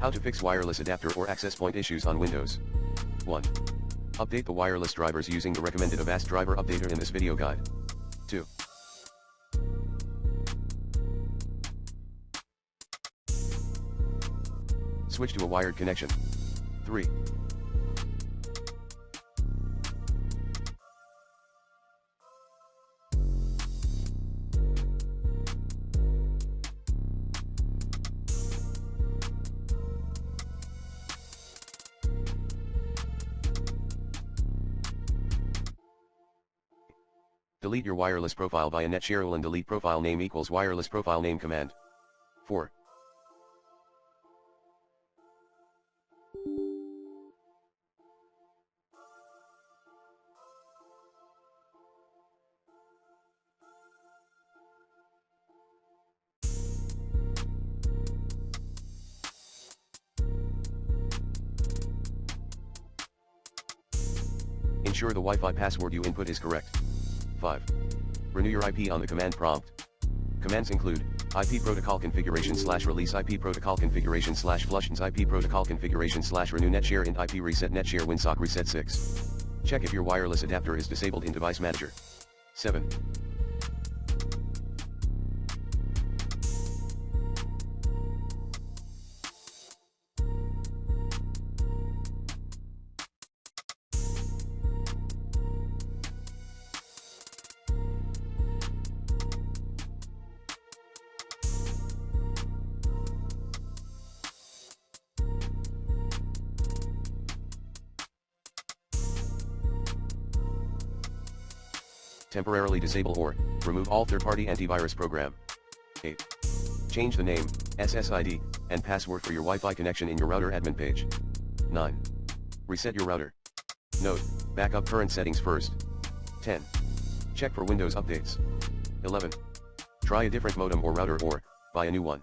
How to fix wireless adapter or access point issues on Windows. 1. Update the wireless drivers using the recommended Avast driver updater in this video guide. 2. Switch to a wired connection. 3. Delete your wireless profile via NetShareUL and delete profile name equals wireless profile name command. 4. Ensure the Wi-Fi password you input is correct. 5. Renew your IP on the command prompt. Commands include IP protocol configuration / release IP protocol configuration / flushins IP protocol configuration / renew netshare int IP reset netshare winsock reset 6. Check if your wireless adapter is disabled in device manager. 7. Temporarily disable or remove all third-party antivirus program. 8. Change the name, SSID, and password for your Wi-Fi connection in your router admin page. 9. Reset your router. Note, backup current settings first. 10. Check for Windows updates. 11. Try a different modem or router or buy a new one.